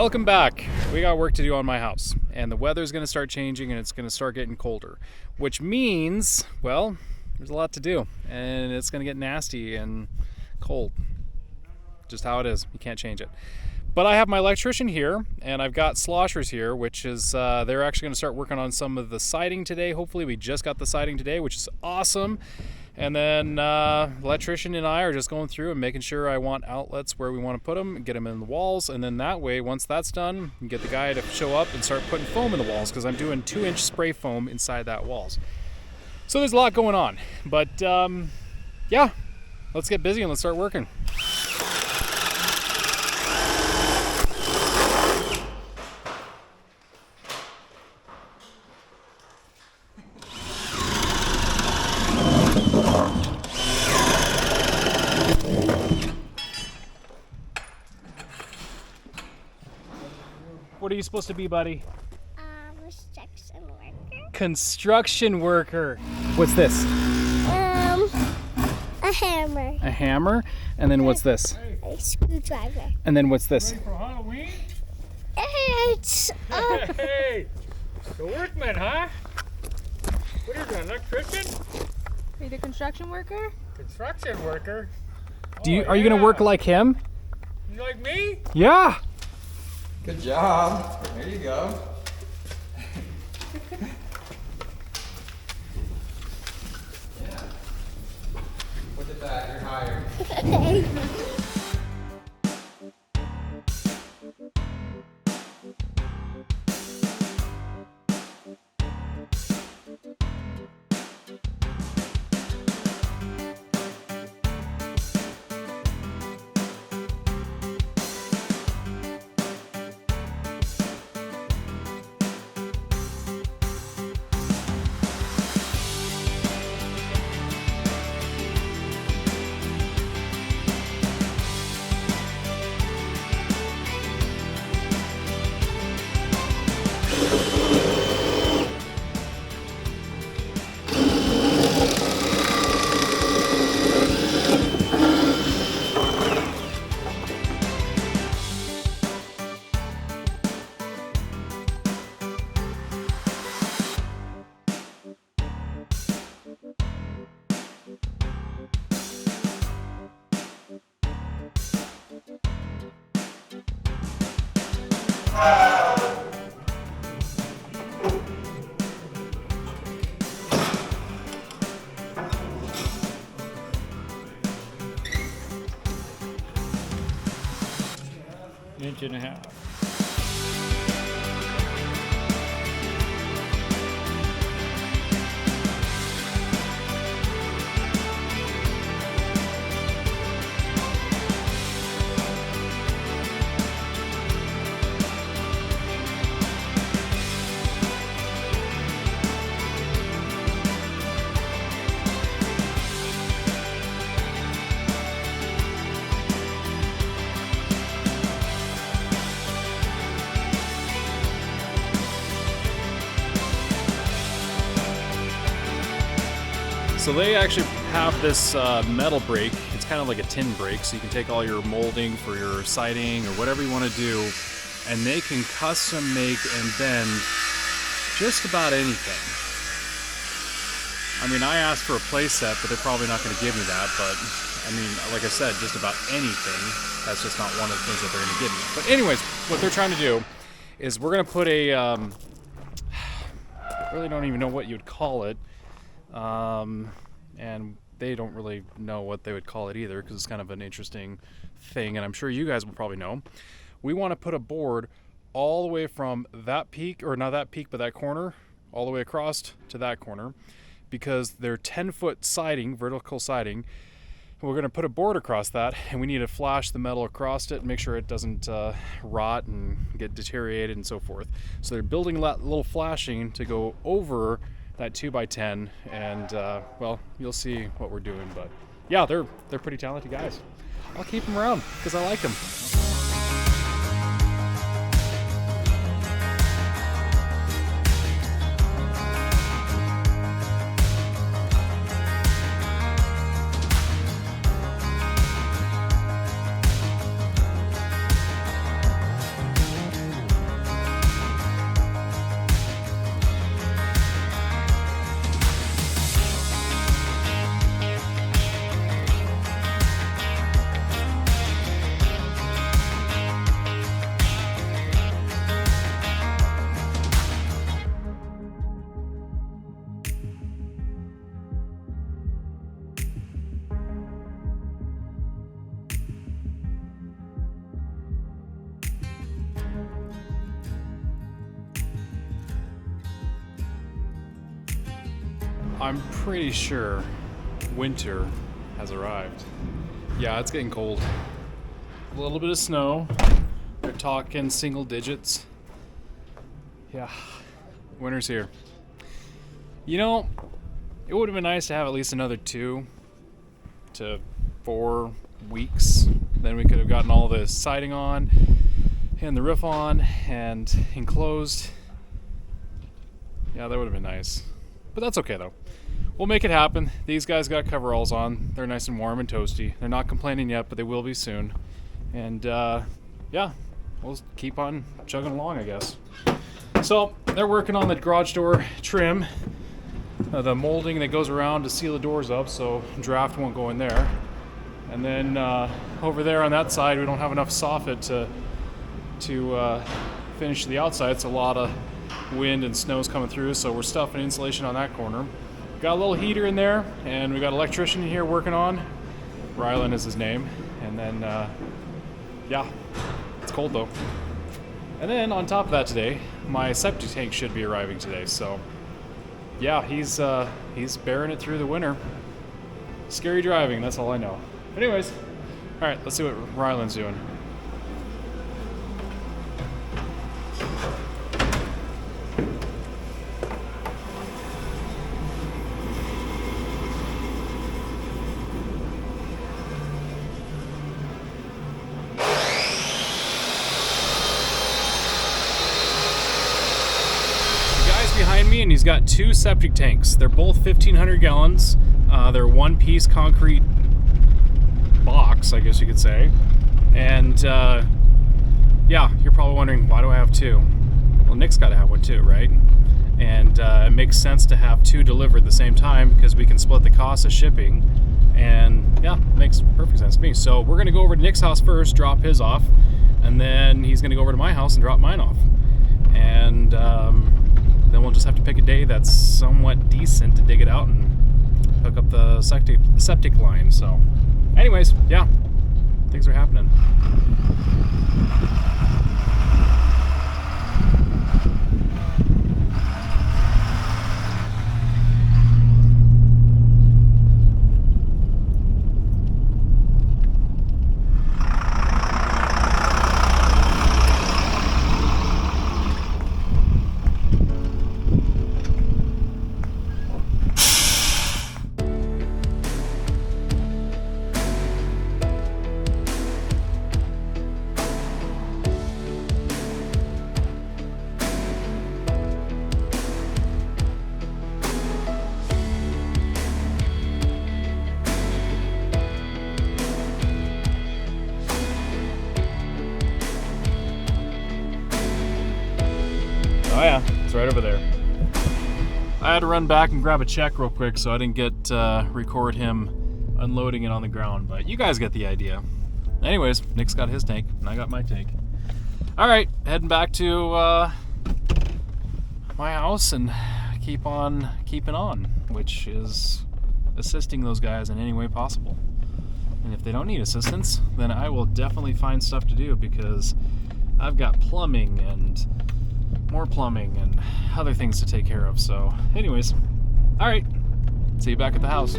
Welcome back. We got work to do on my house, and the weather's going to start changing and it's going to start getting colder, which means, well, there's a lot to do, and it's going to get nasty and cold. Just how it is. You can't change it. But I have my electrician here, and I've got Sloshers here, which is, they're actually going to start working on some of the siding today. Hopefully we just got the siding today, which is awesome. And then electrician and I are just going through and making sure I want outlets where we want to put them and get them in the walls. And then that way, once that's done, you can get the guy to show up and start putting foam in the walls, because I'm doing 2-inch spray foam inside that walls. So there's a lot going on. But yeah, let's get busy and let's start working. What are you supposed to be, buddy? Construction worker. Construction worker. What's this? A hammer. A hammer? And then what's this? A screwdriver. And then what's this? For Halloween? It's Hey, the workman, huh? What is an electrician? Are you the construction worker? Construction worker? Are you gonna work like him? You like me? Yeah. Good job. There you go. Yeah. Look at that, you're hired. Inch and a half. So they actually have this metal brake. It's kind of like a tin brake, so you can take all your molding for your siding or whatever you want to do, and they can custom make and bend just about anything. I mean, I asked for a play set, but they're probably not going to give me that. But I mean, like I said, just about anything. That's just not one of the things that they're going to give me. But anyways, what they're trying to do is we're going to put a, I really don't even know what you'd call it. And they don't really know what they would call it either, because it's kind of an interesting thing, and I'm sure you guys will probably know. We want to put a board all the way from that peak, or not that peak, but that corner, all the way across to that corner, because they're 10-foot siding, vertical siding. We're going to put a board across that, and we need to flash the metal across it and make sure it doesn't rot and get deteriorated and so forth. So they're building that little flashing to go over that 2x10, and well, you'll see what we're doing. But yeah, they're pretty talented guys. I'll keep them around because I like them. I'm pretty sure winter has arrived. Yeah, it's getting cold. A little bit of snow. They're talking single digits. Yeah, winter's here. You know, it would have been nice to have at least another 2 to 4 weeks. Then we could have gotten all the siding on and the roof on and enclosed. Yeah, that would have been nice. But that's okay though. We'll make it happen. These guys got coveralls on. They're nice and warm and toasty. They're not complaining yet, but they will be soon. And yeah, we'll keep on chugging along, I guess. So they're working on the garage door trim, the molding that goes around to seal the doors up so draft won't go in there. And then over there on that side, we don't have enough soffit to finish the outside. It's a lot of wind and snow's coming through, so we're stuffing insulation on that corner. Got a little heater in there, and we got an electrician in here working on. Rylan is his name. And then, yeah, it's cold though. And then on top of that today, my septic tank should be arriving today. So, yeah, he's bearing it through the winter. Scary driving, that's all I know. Anyways, all right, let's see what Rylan's doing. Behind me, and he's got 2 septic tanks. They're both 1,500 gallons. They're one-piece concrete box, I guess you could say. And yeah, you're probably wondering, why do I have 2? Well, Nick's got to have one too, right? And it makes sense to have 2 delivered at the same time because we can split the cost of shipping. And yeah, makes perfect sense to me. So we're gonna go over to Nick's house first, drop his off, and then he's gonna go over to my house and drop mine off. And then we'll just have to pick a day that's somewhat decent to dig it out and hook up the septic line. So anyways, yeah, things are happening. Oh yeah, it's right over there. I had to run back and grab a check real quick so I didn't get record him unloading it on the ground, but you guys get the idea. Anyways, Nick's got his tank and I got my tank. All right, heading back to my house and keep on keeping on, which is assisting those guys in any way possible. And if they don't need assistance, then I will definitely find stuff to do because I've got plumbing and more plumbing and other things to take care of. So anyways, all right, see you back at the house.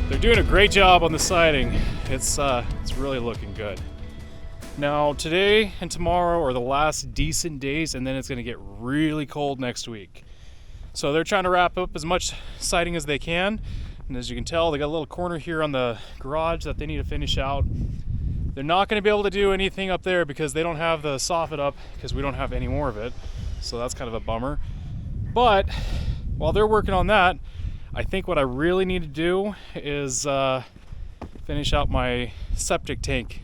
They're doing a great job on the siding. It's really looking good. Now today and tomorrow are the last decent days, and then it's going to get really cold next week. So they're trying to wrap up as much siding as they can, and as you can tell, they got a little corner here on the garage that they need to finish out. They're not going to be able to do anything up there because they don't have the soffit up because we don't have any more of it. So that's kind of a bummer. But while they're working on that, I think what I really need to do is finish out my septic tank.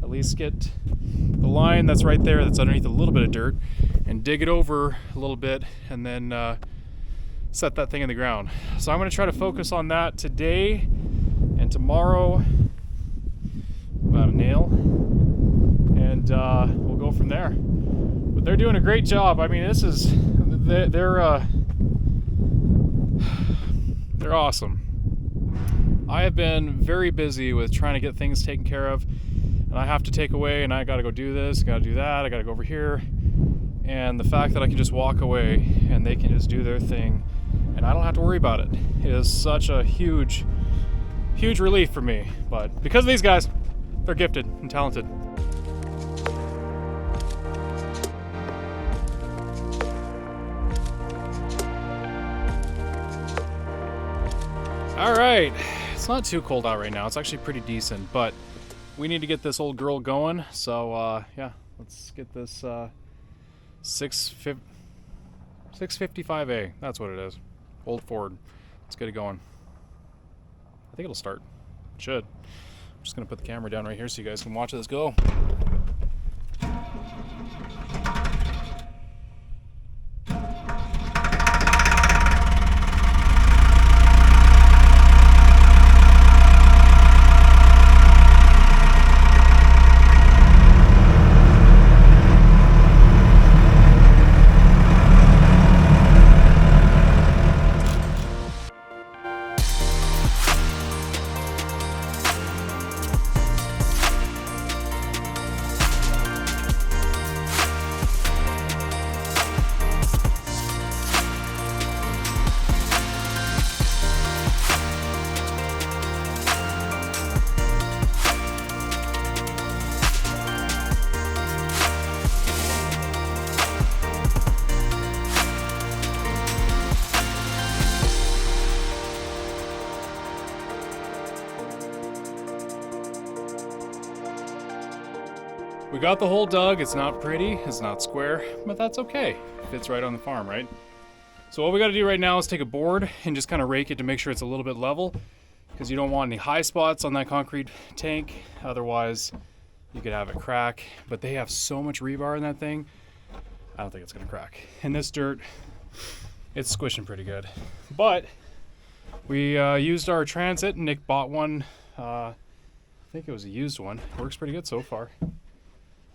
At least get the line that's right there that's underneath a little bit of dirt and dig it over a little bit and then set that thing in the ground. So I'm going to try to focus on that today and tomorrow about a nail, and we'll go from there. But they're doing a great job. I mean, this is they're awesome. I have been very busy with trying to get things taken care of, and I have to take away, and I got to go do this, got to do that, I got to go over here, and the fact that I can just walk away and they can just do their thing, and I don't have to worry about it is such a huge relief for me. But because of these guys, they're gifted and talented. All right, it's not too cold out right now. It's actually pretty decent, but we need to get this old girl going. So yeah, let's get this 655A. That's what it is. Old Ford. Let's get it going. I think it'll start. It should. I'm just gonna put the camera down right here so you guys can watch this go. We got the hole dug. It's not pretty, it's not square, but that's okay. Fits right on the farm, right? So what we gotta do right now is take a board and just kind of rake it to make sure it's a little bit level, because you don't want any high spots on that concrete tank. Otherwise, you could have it crack. But they have so much rebar in that thing, I don't think it's gonna crack. And this dirt, it's squishing pretty good. But we used our Transit. Nick bought one. I think it was a used one. Works pretty good so far.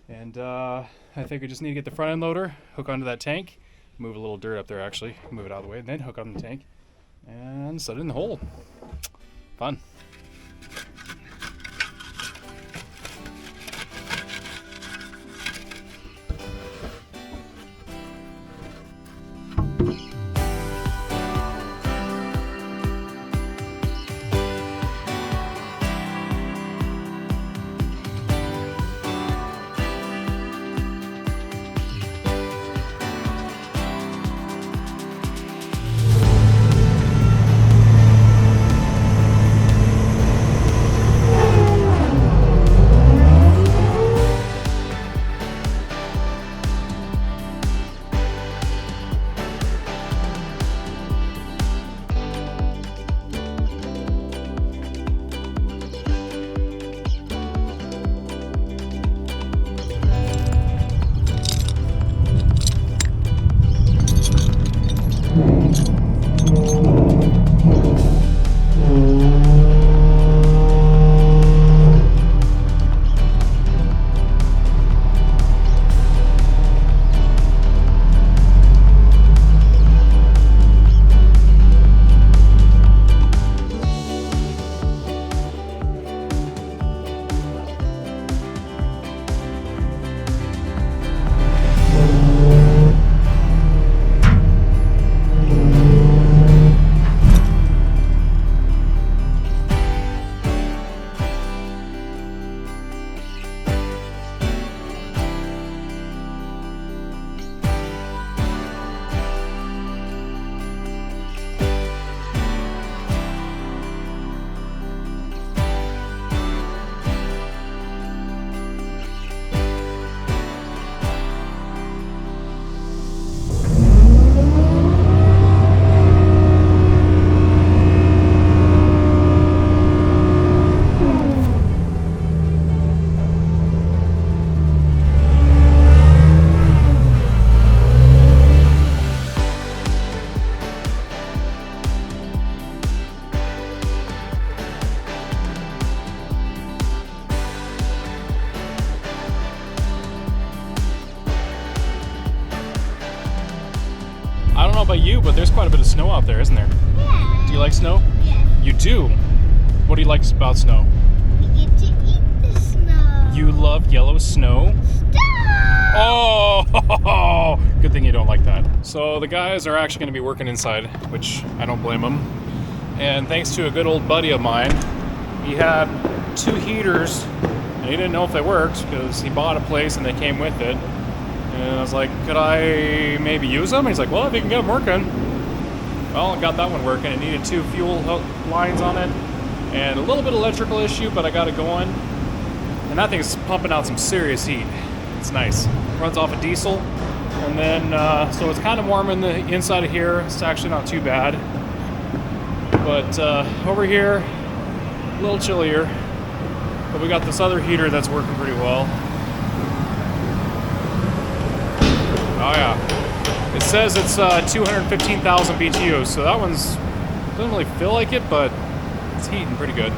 And I think we just need to get the front end loader, hook onto that tank, move a little dirt up there actually, move it out of the way, and then hook on the tank and set it in the hole. Fun. but there's quite a bit of snow out there, isn't there? Yeah. Do you like snow? Yeah. You do? What do you like about snow? We get to eat the snow. You love yellow snow? Stop! Oh, good thing you don't like that. So the guys are actually going to be working inside, which I don't blame them. And thanks to a good old buddy of mine, he had 2 heaters, and he didn't know if they worked because he bought a place and they came with it. And I was like, could I maybe use them? And he's like, well, if you can get them working. Well, I got that one working. It needed 2 fuel lines on it and a little bit of electrical issue, but I got it going. And that thing is pumping out some serious heat. It's nice. Runs off a diesel. And then, so it's kind of warm in the inside of here. It's actually not too bad. But over here, a little chillier. But we got this other heater that's working pretty well. Oh yeah. It says it's 215,000 BTUs, so that one's doesn't really feel like it, but it's heating pretty good.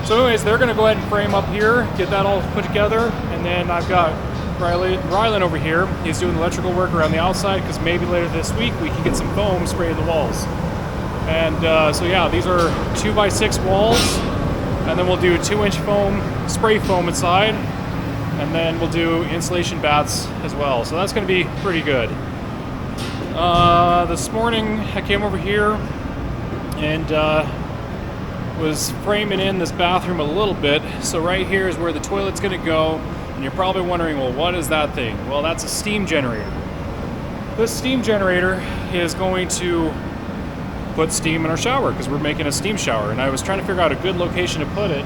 So anyways, they're gonna go ahead and frame up here, get that all put together, and then I've got Rylan over here. He's doing electrical work around the outside because maybe later this week we can get some foam sprayed in the walls. And so yeah, these are 2x6 walls, and then we'll do 2-inch foam, spray foam inside, and then we'll do insulation bats as well. So that's going to be pretty good. This morning I came over here and was framing in this bathroom a little bit. So right here is where the toilet's going to go, and you're probably wondering, well, what is that thing? Well, that's a steam generator. This steam generator is going to put steam in our shower because we're making a steam shower, and I was trying to figure out a good location to put it.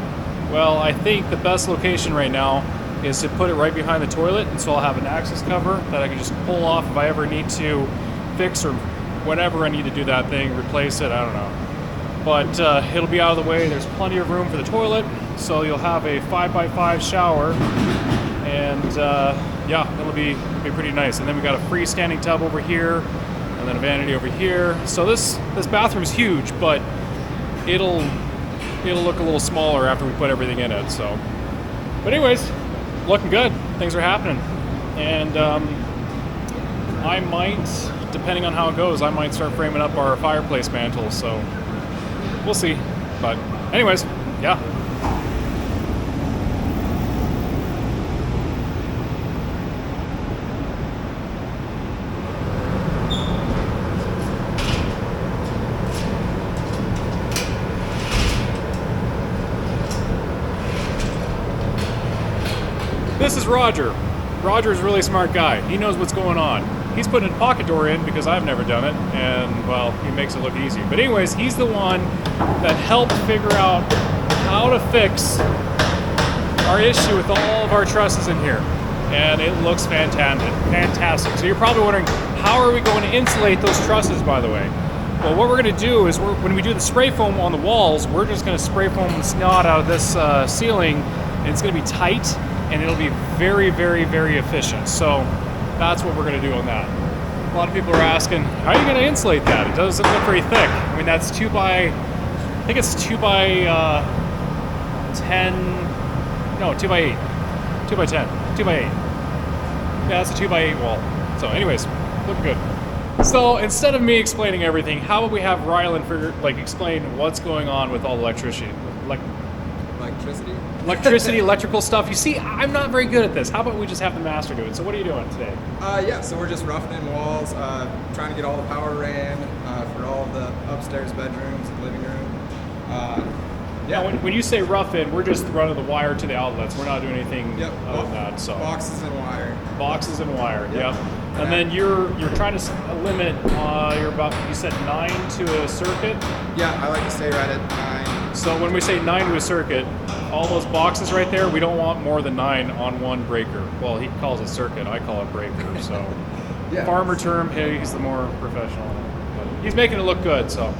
Well, I think the best location right now is to put it right behind the toilet, and so I'll have an access cover that I can just pull off if I ever need to fix or whatever I need to do that thing, replace it, I don't know. But it'll be out of the way. There's plenty of room for the toilet, so you'll have a 5x5 shower, and yeah, it'll be pretty nice. And then we got a freestanding tub over here, and then a vanity over here. So this bathroom's huge, but it'll look a little smaller after we put everything in it. So, but anyways, looking good. Things are happening, and I might, depending on how it goes, I might start framing up our fireplace mantle. So we'll see. But anyways, yeah. This is Roger. Roger's a really smart guy. He knows what's going on. He's putting a pocket door in because I've never done it, and well, he makes it look easy. But anyways, he's the one that helped figure out how to fix our issue with all of our trusses in here. And it looks fantastic. So you're probably wondering, how are we going to insulate those trusses, by the way? Well, what we're going to do is when we do the spray foam on the walls, we're just going to spray foam the snot out of this ceiling, and it's going to be tight, and it'll be very, very, very efficient. So that's what we're going to do on that. A lot of people are asking, how are you going to insulate that? It doesn't look very thick. I mean, that's 2 by, I think it's 2 by 10, no, 2 by 8, 2 by 10, 2 by 8. Yeah, that's a 2 by 8 wall. So anyways, looking good. So instead of me explaining everything, how about we have Rylan explain what's going on with all the electricity, electrical stuff. You see, I'm not very good at this. How about we just have the master do it? So what are you doing today? Yeah, so we're just roughing in walls, trying to get all the power ran for all of the upstairs bedrooms and living room. Yeah. Now, when you say rough in, we're just running the wire to the outlets. We're not doing anything other than that. So boxes and wire. Boxes and wire. Yep. And then you're trying to limit. You said 9 to a circuit. Yeah, I like to stay right at 9. So when we say 9 to a circuit, all those boxes right there, we don't want more than 9 on one breaker. Well, he calls it circuit. I call it breaker. So Yeah. Farmer term, he's the more professional. But he's making it look good. So.